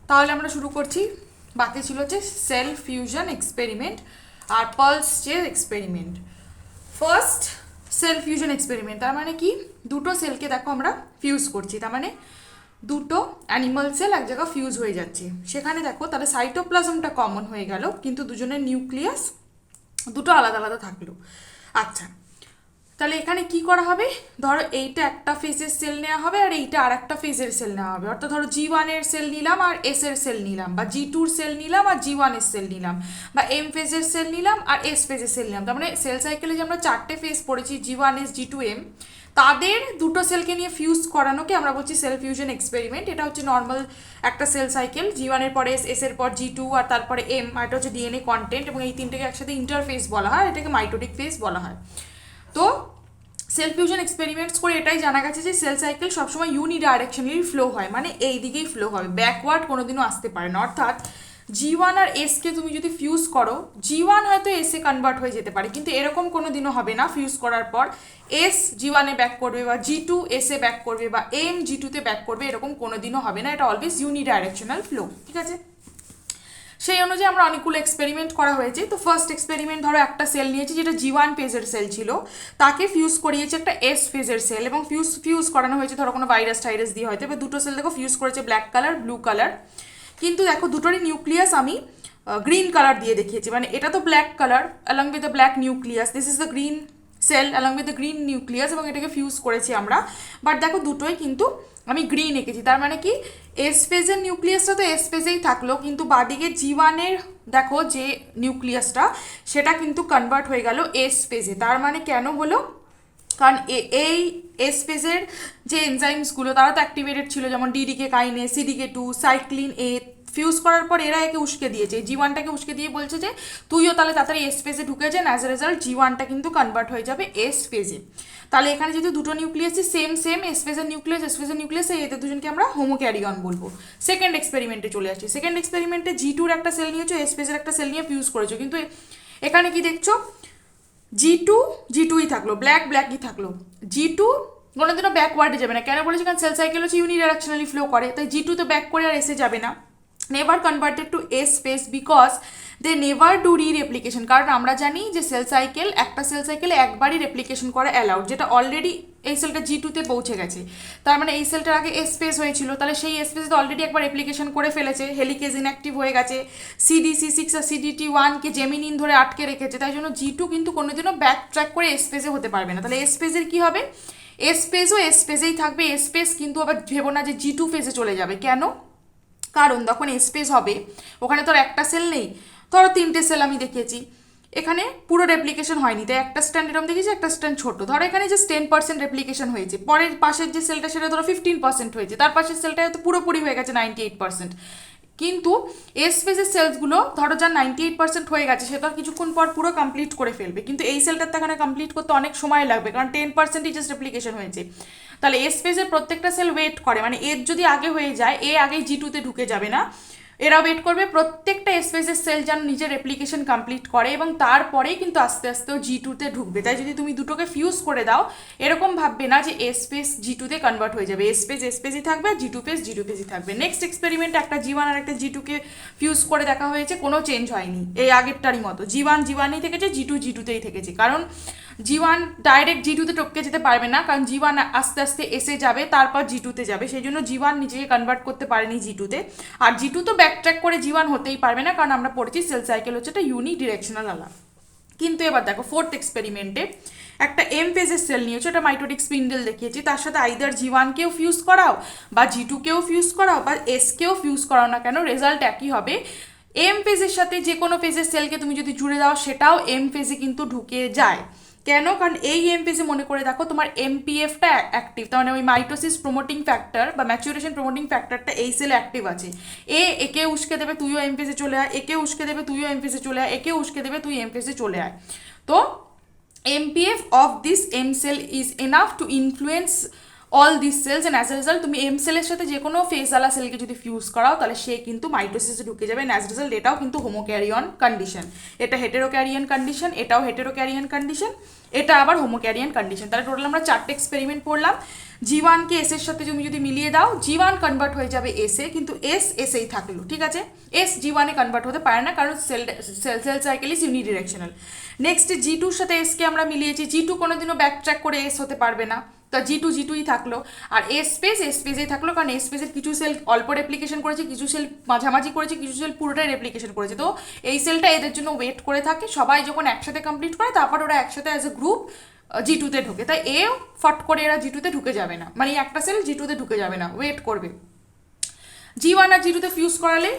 তাহলে আমরা শুরু করছি। বাকি ছিল যে সেল ফিউশন এক্সপেরিমেন্ট আর পালস যে experiment. First cell fusion experiment, তার মানে কি, দুটো সেলকে দেখো আমরা ফিউজ করছি, তার মানে দুটো অ্যানিমাল সেল এক জায়গায় ফিউজ হয়ে যাচ্ছে। সেখানে দেখো তাহলে সাইটোপ্লাজমটা কমন হয়ে গেল, কিন্তু দুজনের নিউক্লিয়াস দুটো আলাদা আলাদা থাকলো। আচ্ছা, তাহলে এখানে কি করা হবে, ধরো এইটা একটা ফেজের সেল নেওয়া হবে আর এইটা আর একটা ফেজের সেল নেওয়া হবে। অর্থাৎ ধরো G1 এর সেল নিলাম আর S এর সেল নিলাম, বা G2 সেল নিলাম আর G1 এর সেল নিলাম, বা M ফেজের সেল নিলাম আর S ফেজের সেল নিলাম। তার মানে সেল সাইকেলে যে আমরা চারটে ফেজ পড়েছি G1S G2M, তাদের দুটো সেলকে নিয়ে ফিউজ করানোকে আমরা বলছি সেল ফিউশন এক্সপেরিমেন্ট। এটা হচ্ছে নর্মাল একটা সেল সাইকেল, G1 এর পরে S এর পর G2 আর তারপরে M, আর এটা হচ্ছে ডিএনএ কন্টেন্ট, এবং এই তিনটেকে একসাথে ইন্টারফেস বলা হয়, এটাকে মাইটোটিক ফেজ বলা হয়। তো সেল ফিউশন এক্সপেরিমেন্টস করে এটাই জানা গেছে যে সেল সাইকেল সবসময় ইউনিডাইরেকশনালি ফ্লো হয়, মানে এই দিকেই ফ্লো হবে, ব্যাকওয়ার্ড কোনোদিনও আসতে পারে না। অর্থাৎ G1 আর এসকে তুমি যদি ফিউজ করো, G1 হয়তো এসে কনভার্ট হয়ে যেতে পারে, কিন্তু এরকম কোনো দিনও হবে না ফিউজ করার পর এস G1 এ ব্যাক করবে বা G2 এসে ব্যাক করবে বা M G2 তে ব্যাক করবে, এরকম কোনো দিনও হবে না। এটা অলওয়েজ ইউনিডাইরেকশনাল ফ্লো, ঠিক আছে। সেই অনুযায়ী আমরা অনেকগুলো এক্সপেরিমেন্ট করা হয়েছে। তো ফার্স্ট এক্সপেরিমেন্ট, ধরো একটা সেল নিয়েছি যেটা G1 ফেজের সেল ছিল, তাকে ফিউজ করিয়েছে একটা S ফেজের সেল, এবং ফিউজ করানো হয়েছে ধরো কোনো ভাইরাস টাইরাস দিয়ে হয়তো, এবার দুটো সেল দেখো ফিউজ করেছে ব্ল্যাক কালার ব্লু কালার, কিন্তু দেখো দুটোরই নিউক্লিয়াস আমি গ্রিন কালার দিয়ে দেখিয়েছি, মানে এটা তো black colour along with the black nucleus, this is the green cell along with the green nucleus, এবং এটাকে ফিউজ করেছি আমরা। বাট দেখো দুটোই কিন্তু আমি গ্রিন এঁকেছি, তার মানে কি এস ফেজের নিউক্লিয়াসটা তো এস ফেজেই থাকলো, কিন্তু বাদিকে G1 এর দেখো যে নিউক্লিয়াসটা সেটা কিন্তু কনভার্ট হয়ে গেল এস ফেজে। তার মানে কেন হলো, কারণ এই এস ফেজের যে এনজাইমসগুলো তারা তো অ্যাক্টিভেটেড ছিল, যেমন ডিডিকে কাইনেস, CDK2, সাইক্লিন এ, ফিউজ করার পর এরা একে উস্কে দিয়েছে, G1টাকে উস্কে দিয়ে বলছে যে তুইও তাহলে তাড়াতাড়ি এস ফেজে ঢুকে যান, অ্যাজ এ রেজাল্ট G1টা কিন্তু কনভার্ট হয়ে যাবে এস ফেজে। তাহলে এখানে যেহেতু দুটো নিউক্লিয়াসই সেম এস ফেজের নিউক্লিয়াস এদের দুজনকে আমরা হোমোক্যারিয়ন বলবো। সেকেন্ড এক্সপেরিমেন্টে চলে আসছি। সেকেন্ড এক্সপেরিমেন্টে G2-র একটা সেল নিয়েছো, এস ফেজের একটা সেল নিয়ে ফিউজ করেছো, কিন্তু এখানে কি দেখছো, G2ই থাকলো, ব্ল্যাকই থাকলো। G2 কোনোদিনও ব্যাকওয়ার্ডে যাবে না, কেন বলেছি, কারণ সেল সাইকেল হচ্ছে ইউনিডাইরেকশনালি ফ্লো করে, তাই G2 তো ব্যাক করে আর এসে যাবে না, never converted to S phase because they never do replication. কারণ আমরা জানি যে সেল সাইকেল, একটা সেল সাইকেলে একবারই রেপ্লিকেশন করা অ্যালাউড, যেটা অলরেডি এই সেলটা G2-তে পৌঁছে গেছে। তার মানে এই সেলটার আগে এস ফেজ হয়েছিল, তাহলে সেই এস ফেজে তো অলরেডি একবার রেপ্লিকেশন করে ফেলেছে, হেলিকেজ ইনঅ্যাক্টিভ হয়ে গেছে, CDC6 আর CDT1কে জেমিনিন ধরে আটকে রেখেছে, তাই জন্য G2 কিন্তু কোনোদিনও ব্যাক ট্র্যাক করে এস ফেজে হতে পারবে না। তাহলে এস ফেজের কী হবে, এস ফেজও এস ফেজেই থাকবে, এস ফেজ কিন্তু আবার ভেবো না যে G2 ফেজে চলে যাবে, কেন, কারণ তখন স্পেস হবে, ওখানে তো আর একটা সেল নেই, ধরো তিনটে সেল আমি দেখিয়েছি, এখানে পুরো রেপ্লিকেশন হয়নি, তাই একটা স্ট্যান্ড এরকম দেখেছি, একটা স্ট্যান্ড ছোট, ধরো এখানে যে 10% রেপ্লিকেশন হয়েছে, পরের পাশের যে সেলটা সেটা ধরো 15% হয়েছে, তার পাশের সেলটা হয়তো পুরোপুরি হয়ে গেছে 98%। কিন্তু এস ফেজের সেলসগুলো ধরো যার 98% হয়ে গেছে সে তো কিছুক্ষণ পর পুরো কমপ্লিট করে ফেলবে, কিন্তু এই সেলটার তো এখানে কমপ্লিট করতে অনেক সময় লাগবে, কারণ 10%ই জাস্ট রেপ্লিকেশন হয়েছে। তাহলে এস ফেজের প্রত্যেকটা সেল ওয়েট করে, মানে এর যদি আগে হয়ে যায় এ আগেই G2-তে ঢুকে যাবে না, এরা ওয়েট করবে প্রত্যেকটা এস ফেজের সেল যেন নিজের রেপ্লিকেশন কমপ্লিট করে, এবং তারপরেই কিন্তু আস্তে আস্তে G2-তে ঢুকবে। তাই যদি তুমি দুটোকে ফিউজ করে দাও, এরকম ভাববে না যে এস ফেজ G2-তে কনভার্ট হয়ে যাবে, এস ফেজই থাকবে, G2 ফেজই থাকবে। নেক্সট এক্সপেরিমেন্ট একটা G1 আর একটা G2-কে ফিউজ করে দেখা হয়েছে, কোনো চেঞ্জ হয়নি, এই আগেরটারই মতো, G1ই থেকেছে, G2তেই থেকেছে, কারণ G1 ডাইরেক্ট G2-তে টপকে যেতে পারবে না, কারণ G1 আস্তে আস্তে এসে যাবে, তারপর G2-তে যাবে, সেই জন্য G1 নিজেকে কনভার্ট করতে পারেনি G2-তে, আর G2 তো ব্যাকট্র্যাক করে G1 হতেই পারবে না, কারণ আমরা পড়েছি সেল সাইকেল হচ্ছে একটা ইউনিডিরেকশনাল আলা। কিন্তু এবার দেখো ফোর্থ এক্সপেরিমেন্টে একটা এম ফেজের সেল নিয়েছো, এটা মাইটোটিক স্পিন্ডেল দেখিয়েছি, তার সাথে আইদার G1-কেও ফিউজ করাও বা G2-কেও ফিউজ করাও বা এসকেও ফিউজ করাও না কেন, রেজাল্ট একই হবে। এম ফেজের সাথে যে কোনো ফেজের সেলকে তুমি যদি জুড়ে দাও সেটাও এম ফেজে কিন্তু ঢুকে যায়, কেন, কারণ এই এম ফেজে মনে করে দেখো তোমার MPF-টা অ্যাক্টিভ, তার মানে ওই মাইটোসিস প্রমোটিং ফ্যাক্টর বা ম্যাচুরেশন প্রমোটিং ফ্যাক্টরটা এই সেলে অ্যাক্টিভ আছে, একে উস্কে দেবে তুইও এম ফেজে চলে আয়, একে উস্কে দেবে তুইও এম ফেজে চলে আয়, একে উস্কে দেবে তুই এম ফেজে চলে আয়। তো MPF of this M cell is enough to influence all this cells and as a result তুমি এম সেলের সাথে যে কোনো ফেজওয়ালা সেলকে যদি ফিউজ করাও তাহলে সে কিন্তু মাইটোসিসে ঢুকে যাবে, অ্যাজ রেজাল্ট এটাও কিন্তু হোমোক্যারিয়ন কন্ডিশন। এটা হেটেরোক্যারিয়ান কন্ডিশন, এটাও হেটেরোক্যারিয়ান কন্ডিশন, এটা আবার হোমোক্যারিয়ান কন্ডিশন। তাহলে টোটাল আমরা 4টে এক্সপেরিমেন্ট পড়লাম। জি1কে এস এর সাথে তুমি যদি মিলিয়ে দাও জি1 কনভার্ট হয়ে যাবে এসে, কিন্তু এস এসেই থাকলো, ঠিক আছে। এস জি1-এ কনভার্ট হতে পারে না কারণ cell cycle is unidirectional. Next জি2-র সাথে এসকে আমরা মিলিয়েছি, জি2 কোনোদিনও ব্যাক ট্র্যাক করে এস হতে পারবে না, তো জি2ই থাকলো। আর এস স্পেসেই থাকলো কারণ এস স্পেসের কিছু সেল অল্প রেপ্লিকেশন করেছে, কিছু সেল মাঝামাঝি করেছে, কিছু সেল পুরোটাই রেপ্লিকেশন করেছে। তো এই সেলটা এদের জন্য ওয়েট করে থাকে, সবাই যখন একসাথে কমপ্লিট করে তারপর ওরা একসাথে অ্যাজ এ গ্রুপ জি2-তে ঢোকে। তাই এও ফট করে এরা জি2-তে ঢুকে যাবে না, মানে একটা সেল জি2-তে ঢুকে যাবে না, ওয়েট করবে। জি1 আর জি2-তে ফিউজ করালে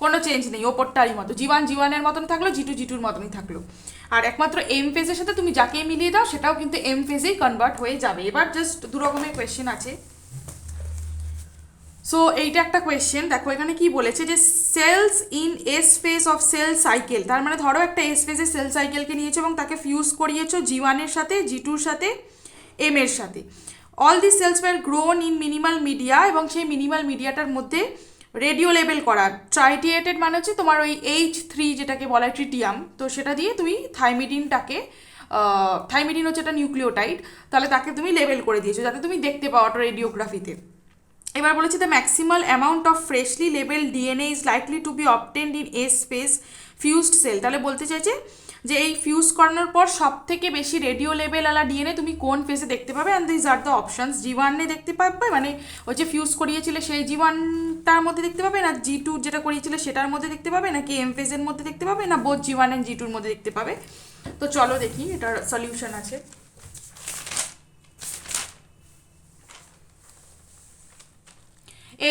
কোনো চেঞ্জ নেই, ওপরটারই মতো, জি1 মতন থাকলো, জি2 মতনই থাকলো। আর একমাত্র এম ফেজের সাথে তুমি যাকে মিলিয়ে দাও সেটাও কিন্তু এম ফেজেই কনভার্ট হয়ে যাবে। এবার জাস্ট দু রকমের কোয়েশ্চেন আছে। সো এইটা একটা কোয়েশ্চেন, দেখো এখানে কি বলেছে যে cells in S phase of cell cycle, তার মানে ধরো একটা এস ফেজের সেল সাইকেলকে নিয়েছো এবং তাকে ফিউজ করিয়েছো জি1-এর সাথে, জি2-র সাথে, এম এর সাথে। All the cells were grown in minimal media, এবং সেই মিনিমাল মিডিয়াটার মধ্যে রেডিও লেবেল করা ট্রাইটিয়েটেড মানে হচ্ছে তোমার ওই H3 যেটাকে বলা হয় ট্রিটিয়াম, তো সেটা দিয়ে তুমি থাইমিডিনটাকে, থাইমিডিন হচ্ছে একটা নিউক্লিওটাইড, তাহলে তাকে তুমি লেবেল করে দিয়েছো যাতে তুমি দেখতে পাও অটো রেডিওগ্রাফিতে। এবার বলেছে the maximal amount of freshly label DNA is likely to be obtained in S space fused cell. তাহলে বলতে চাইছে যে এই ফিউজ করানোর পর সব থেকে বেশি রেডিও লেবেলওয়ালা ডিএনএ তুমি কোন ফেজে দেখতে পাবে, and these are the options. জি1-এ দেখতে পাবে, মানে ওই যে ফিউজ করিয়েছিলে সেই জি1টার মধ্যে দেখতে পাবে, না জি2 যেটা করিয়েছিলে সেটার মধ্যে দেখতে পাবে, নাকি এম ফেজের মধ্যে দেখতে পাবে, না বোথ জি1 অ্যান্ড জি2-র মধ্যে দেখতে পাবে। তো চলো দেখি এটার সলিউশন আছে।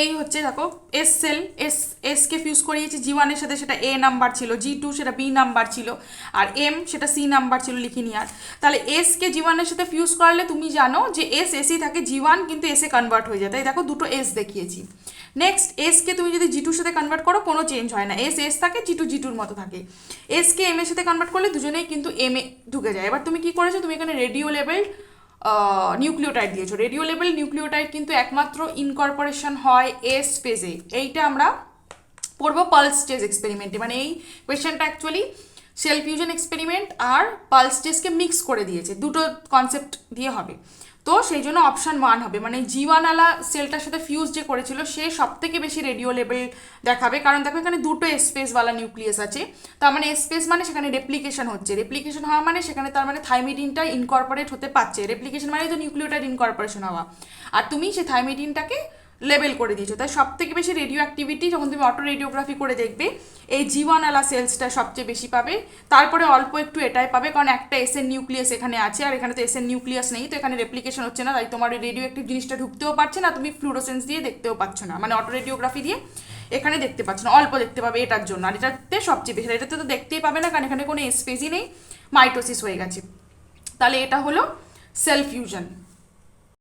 এই হচ্ছে দেখো এস সেল, এসকে ফিউজ করিয়েছি জি1-এর সাথে, সেটা এ নাম্বার ছিল, জি2 সেটা বি নাম্বার ছিল, আর এম সেটা সি নাম্বার ছিল, লিখিনি আর। তাহলে এসকে জি1-এর সাথে ফিউজ করালে তুমি জানো যে এসই থাকে, জি1 কিন্তু এসে কনভার্ট হয়ে যায়, তাই দেখো দুটো এস দেখিয়েছি। নেক্সট এসকে তুমি যদি জি2-র সাথে কনভার্ট করো কোনো চেঞ্জ হয় না, এস থাকে, জি2-র মতো থাকে। এসকে এম এর সাথে কনভার্ট করলে দুজনেই কিন্তু এম এ ঢুকে যায়। এবার তুমি কি করেছো, তুমি এখানে রেডিও লেভেল নিউক্লিওটাইড দিয়েছো। রেডিও লেভেল নিউক্লিওটাইড কিন্তু একমাত্র ইনকর্পোরেশন হয় এস ফেজে, এইটা আমরা পড়বো পালস স্টেজ এক্সপেরিমেন্টে। মানে এই কোয়েশ্চেনটা অ্যাকচুয়ালি সেল ফিউশন এক্সপেরিমেন্ট আর পালস স্টেজকে মিক্স করে দিয়েছে, দুটো কনসেপ্ট দিয়ে হবে, তো সেই জন্য অপশান 1 হবে। মানে জি1-ওয়ালা সেলটার সাথে ফিউজ যে করেছিল সে সব থেকে বেশি রেডিও লেভেল দেখাবে, কারণ দেখো এখানে দুটো স্পেসওয়ালা নিউক্লিয়াস আছে, তার মানে স্পেস মানে সেখানে রেপ্লিকেশন হচ্ছে, রেপ্লিকেশন হওয়া মানে সেখানে তার মানে থাইমিডিনটা ইনকর্পোরেট হতে পারছে, রেপ্লিকেশন মানে তো নিউক্লিওটাইড ইনকর্পোরেশন হওয়া, আর তুমি সেই থাইমিডিনটাকে লেবেল করে দিয়েছো। তাই সব থেকে বেশি রেডিও অ্যাক্টিভিটি যখন তুমি অটো রেডিওগ্রাফি করে দেখবে এই জি1-ওয়ালা সেলসটা সবচেয়ে বেশি পাবে, তারপরে অল্প একটু এটাই পাবে, কারণ একটা এসএন নিউক্লিয়াস এখানে আছে আর এখানে তো এসএন নিউক্লিয়াস নেই, তো এখানে রেপ্লিকেশন হচ্ছে না, তাই তোমার রেডিও অ্যাক্টিভ জিনিসটা ঢুকতেও পারছে না, তুমি ফ্লুরোসেন্স দিয়ে দেখতেও পাচ্ছ না, মানে অটো রেডিওগ্রাফি দিয়ে এখানে দেখতে পাচ্ছ না, অল্প দেখতে পাবে এটার জন্য। আর এটাতে সবচেয়ে বেশি, এটাতে তো দেখতেই পাবে না কারণ এখানে কোনো স্পেসই নেই, মাইটোসিস হয়ে গেছে। তাহলে এটা হলো সেল ফিউশন।